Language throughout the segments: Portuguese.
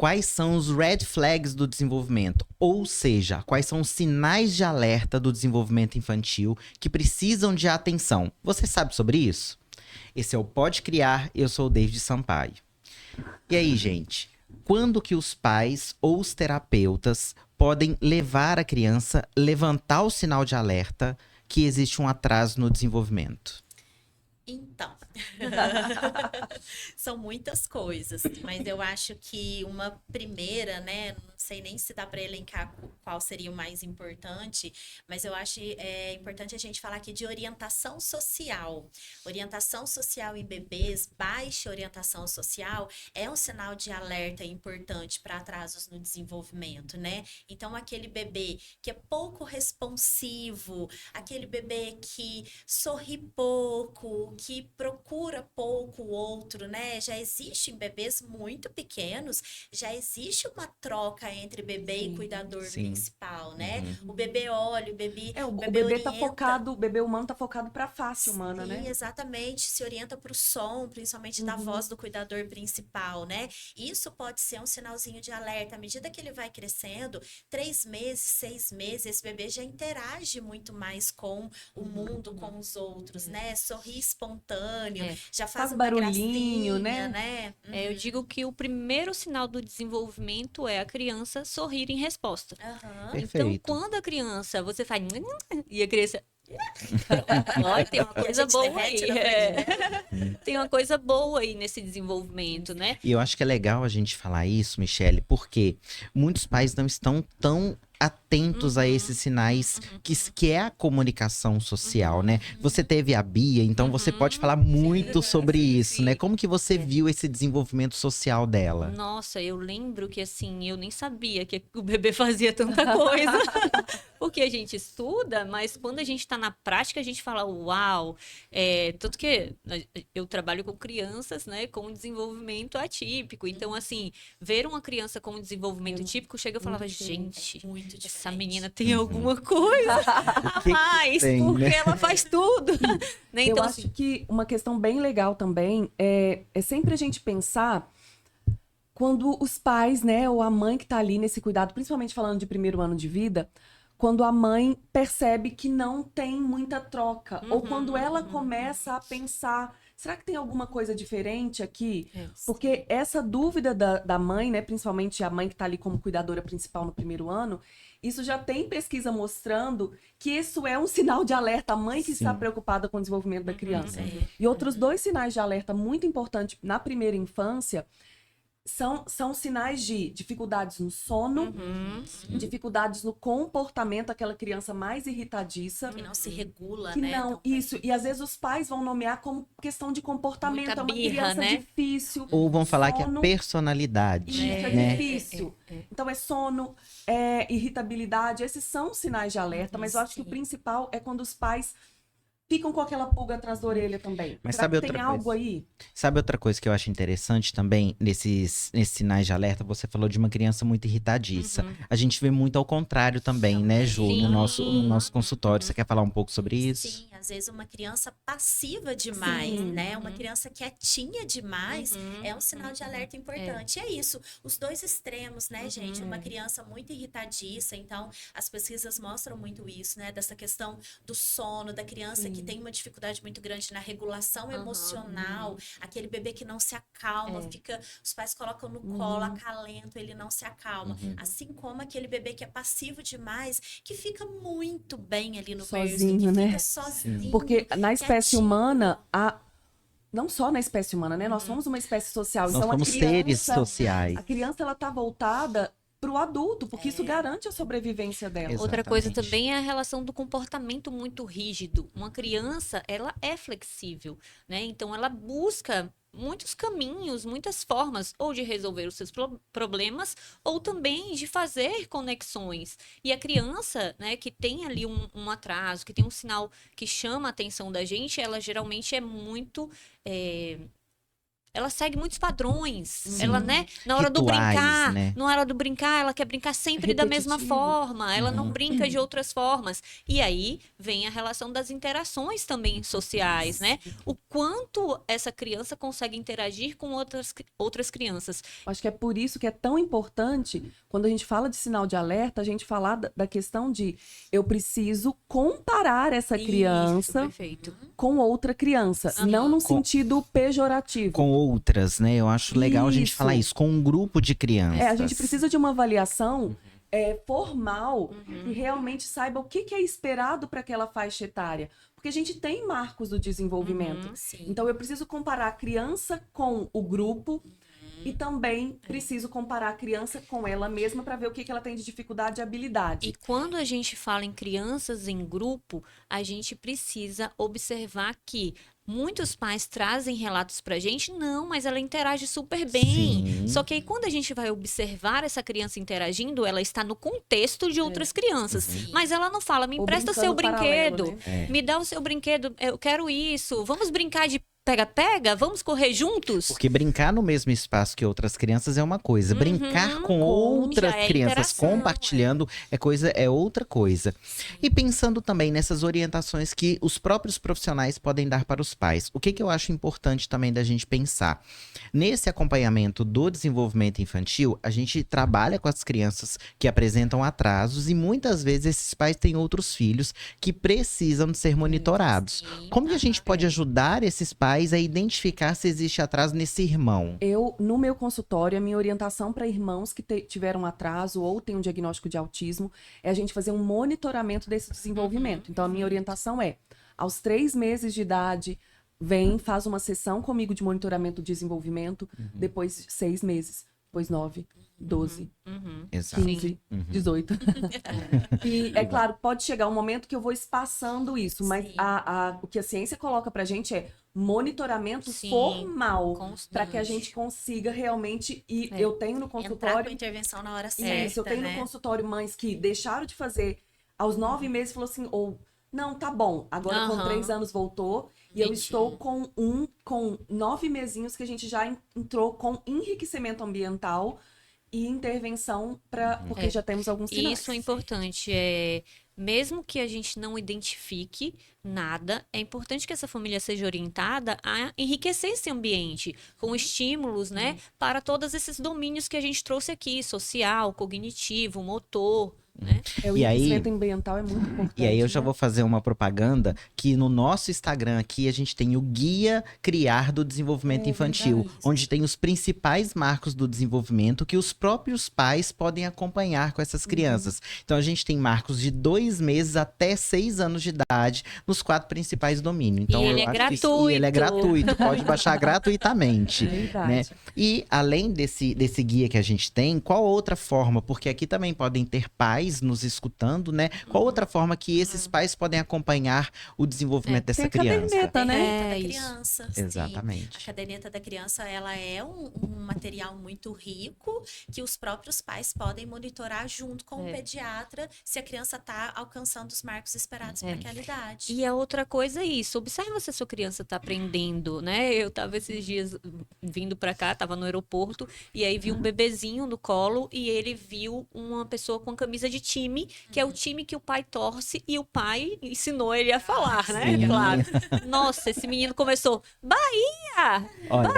quais são os red flags do desenvolvimento, ou seja, quais são os sinais de alerta do desenvolvimento infantil que precisam de atenção. Você sabe sobre isso? Esse é o Pode Criar, eu sou o David Sampaio. E aí, gente, quando que os pais ou os terapeutas podem levar a criança, levantar o sinal de alerta que existe um atraso no desenvolvimento? Então, são muitas coisas, mas eu acho que uma primeira, né? Não sei nem se dá para elencar qual seria o mais importante, mas eu acho importante a gente falar aqui de orientação social. Orientação social em bebês, baixa orientação social, é um sinal de alerta importante para atrasos no desenvolvimento, né? Então, aquele bebê que é pouco responsivo, aquele bebê que sorri pouco, que procura pouco o outro, né? Já existe em bebês muito pequenos, já existe uma troca entre bebê e cuidador principal, né? O bebê olha, o bebê bebê tá orienta. focado, o bebê humano tá focado para a face humana, né? Sim, exatamente, se orienta para o som, principalmente da voz do cuidador principal, né? Isso pode ser um sinalzinho de alerta. À medida que ele vai crescendo, 3 meses, 6 meses, esse bebê já interage muito mais com o mundo, com os outros, né? Sorri espontâneo, já faz uma barulhinho, gracinha, né? né? Eu digo que o primeiro sinal do desenvolvimento é a criança sorrir em resposta. Aham. Perfeito. Então, quando a criança, você faz... E a criança... Olha, tem uma E a coisa gente boa derrete aí. na frente Tem uma coisa boa aí nesse desenvolvimento, né? E eu acho que é legal a gente falar isso, Michele, porque muitos pais não estão tão atentos a esses sinais que é a comunicação social, né? Você teve a Bia, então você pode falar muito sobre isso, né? Como que você viu esse desenvolvimento social dela? Nossa, eu lembro que assim, eu nem sabia que o bebê fazia tanta coisa. Porque a gente estuda, mas quando a gente tá na prática, a gente fala, uau! Tanto que eu trabalho com crianças, né, com desenvolvimento atípico. Então, assim, ver uma criança com desenvolvimento típico, chega e falava, gente, Muito essa diferente. menina tem alguma coisa a que mais, tem, porque né? ela faz tudo. Né? Eu Então, acho assim, que uma questão bem legal também é sempre a gente pensar quando os pais, né, ou a mãe que tá ali nesse cuidado, principalmente falando de primeiro ano de vida, quando a mãe percebe que não tem muita troca, ou quando ela começa a pensar, será que tem alguma coisa diferente aqui? Porque essa dúvida da mãe, né, principalmente a mãe que tá ali como cuidadora principal no primeiro ano, isso já tem pesquisa mostrando que isso é um sinal de alerta, a mãe que está preocupada com o desenvolvimento da criança. E outros 2 sinais de alerta muito importantes na primeira infância são sinais de dificuldades no sono, dificuldades no comportamento, aquela criança mais irritadiça. Que não se regula, Que né? não, também. isso. E às vezes os pais vão nomear como questão de comportamento. Muita É uma birra, criança né? difícil. Ou vão falar que é sono, personalidade, isso, é né? difícil. Então é sono, é irritabilidade. Esses são sinais de alerta, mas eu acho que o principal é quando os pais ficam com aquela pulga atrás da orelha também. Mas Será sabe que tem outra algo coisa? aí? Sabe outra coisa que eu acho interessante também nesses sinais de alerta? Você falou de uma criança muito irritadiça. A gente vê muito ao contrário também, né, Ju? No nosso consultório. Você quer falar um pouco sobre isso? Sim, às vezes uma criança passiva demais, né? Uma criança quietinha demais é um sinal de alerta importante. É isso, os 2 extremos, né, gente? Uma criança muito irritadiça, então as pesquisas mostram muito isso, né? Dessa questão do sono, da criança que tem uma dificuldade muito grande na regulação emocional, aquele bebê que não se acalma, os pais colocam no colo, acalentam, ele não se acalma. Assim como aquele bebê que é passivo demais, que fica muito bem ali no Sozinho, berço, que né? fica sozinho. Porque na espécie quietinho. humana, não só na espécie humana, né? Nós somos uma espécie social. Nós Então, somos seres sociais. A criança, ela tá voltada pro adulto, porque isso garante a sobrevivência dela. Exato. outra coisa Exatamente. também é a relação do comportamento muito rígido. Uma criança, ela é flexível, né? Então, ela busca muitos caminhos, muitas formas, ou de resolver os seus problemas, ou também de fazer conexões. E a criança, né, que tem ali um atraso, que tem um sinal que chama a atenção da gente, ela geralmente é muito ela segue muitos padrões. Sim. Ela, né, na hora do Rituais, brincar, né? na hora do brincar, ela quer brincar sempre da mesma Repetitivo. forma. Ela não brinca de outras formas. E aí vem a relação das interações também sociais, né? O quanto essa criança consegue interagir com outras crianças. Acho que é por isso que é tão importante, quando a gente fala de sinal de alerta, a gente falar da questão de eu preciso comparar essa Isso, criança perfeito. com outra criança, Aham. não no sentido pejorativo. Com outras, né? Eu acho legal a gente Isso. falar isso, com um grupo de crianças. A gente precisa de uma avaliação formal e realmente saiba o que é esperado para aquela faixa etária. Porque a gente tem marcos do desenvolvimento. Sim. Então, eu preciso comparar a criança com o grupo e também preciso comparar a criança com ela mesma para ver o que ela tem de dificuldade e habilidade. E quando a gente fala em crianças em grupo, a gente precisa observar que muitos pais trazem relatos pra gente, não, mas ela interage super bem. Sim. Só que aí quando a gente vai observar essa criança interagindo, ela está no contexto de outras crianças. Mas ela não fala, me Ou empresta o seu brincando paralelo, brinquedo, né? me dá o seu brinquedo, eu quero isso, vamos brincar de pega-pega, vamos correr juntos? Porque brincar no mesmo espaço que outras crianças é uma coisa. Brincar com outras já é crianças interação, compartilhando é outra coisa. E pensando também nessas orientações que os próprios profissionais podem dar para os pais. O que eu acho importante também da gente pensar? Nesse acompanhamento do desenvolvimento infantil, a gente trabalha com as crianças que apresentam atrasos e muitas vezes esses pais têm outros filhos que precisam de ser monitorados. Sim. Como que a gente pode ajudar esses pais a identificar se existe atraso nesse irmão? No meu consultório, a minha orientação para irmãos que tiveram atraso ou têm um diagnóstico de autismo é a gente fazer um monitoramento desse desenvolvimento. Então, a minha orientação é, aos 3 meses de idade, vem, faz uma sessão comigo de monitoramento do desenvolvimento, depois 6 meses, depois 9, 12, Exato. 15, 18. E é claro, pode chegar um momento que eu vou espaçando isso, mas Sim. o que a ciência coloca pra gente é monitoramento Sim, formal constante. para que a gente consiga realmente eu tenho no Entrar com consultório intervenção na hora certa, isso, eu tenho né? no consultório mães que deixaram de fazer aos 9 meses, falou assim, ou não, tá bom, agora com Aham. 3 anos voltou e eu Entendi. estou com 9 mesinhos que a gente já entrou com enriquecimento ambiental e intervenção porque já temos alguns E sinais. isso é importante. Mesmo que a gente não identifique nada, é importante que essa família seja orientada a enriquecer esse ambiente com estímulos, né, para todos esses domínios que a gente trouxe aqui, social, cognitivo, motor, né? O E aí- enriquecimento ambiental é muito importante. E aí eu já né? vou fazer uma propaganda que no nosso Instagram aqui a gente tem o Guia Criar do Desenvolvimento Infantil, verdade. onde tem os principais marcos do desenvolvimento que os próprios pais podem acompanhar com essas crianças. Então a gente tem marcos de 2 meses até 6 anos de idade nos 4 principais domínios. Então, E ele eu é acho que isso- e ele é gratuito, pode baixar gratuitamente. Verdade. Né? E além desse guia que a gente tem, qual outra forma? Porque aqui também podem ter pais nos escutando, né? Qual outra forma que esses pais podem acompanhar o desenvolvimento dessa tem a criança? caderneta, né? Caderneta da isso. criança. sim. Exatamente. A caderneta da criança, ela é um material muito rico que os próprios pais podem monitorar junto com o pediatra se a criança está alcançando os marcos esperados para aquela idade. E a outra coisa é isso, observa se a sua criança está aprendendo, né? Eu tava esses dias vindo para cá, tava no aeroporto, e aí vi um bebezinho no colo e ele viu uma pessoa com camisa de time, que é o time que o pai torce, e o pai ensinou ele a falar, né? Sim. Claro. Nossa, esse menino começou, Bahia! Olha,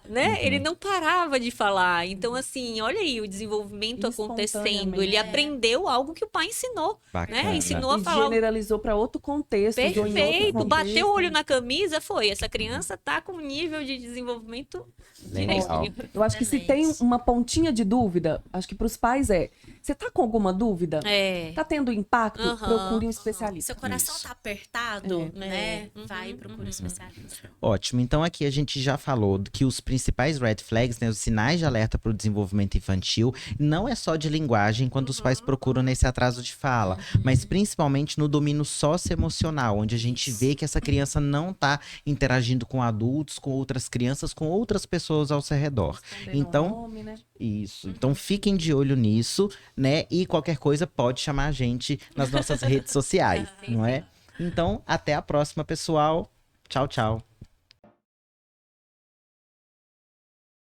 Né? Ele não parava de falar. Então, assim, olha aí o desenvolvimento acontecendo. Espontaneamente. Ele aprendeu algo que o pai ensinou, bacana. né? Ensinou a E falar. generalizou para outro contexto. ou em outro Perfeito, bateu o contexto. olho na camisa, foi. Essa criança tá com um nível de desenvolvimento Legal. direitinho. Eu acho que se tem Excelente. uma pontinha de dúvida, acho que para os pais você tá com alguma dúvida? É. Tá tendo impacto? Aham. Procure um especialista. Seu coração Isso. tá apertado, É. né? Vai e procura um especialista. Ótimo. Então aqui a gente já falou que os principais red flags, né, os sinais de alerta para o desenvolvimento infantil, não é só de linguagem quando os pais procuram nesse atraso de fala, mas principalmente no domínio socioemocional, onde a gente vê que essa criança não está interagindo com adultos, com outras crianças, com outras pessoas ao seu redor. Então, Nome, né? isso. Então fiquem de olho nisso, né? E qualquer coisa pode chamar a gente nas nossas redes sociais, não é? Então, até a próxima, pessoal. Tchau, tchau.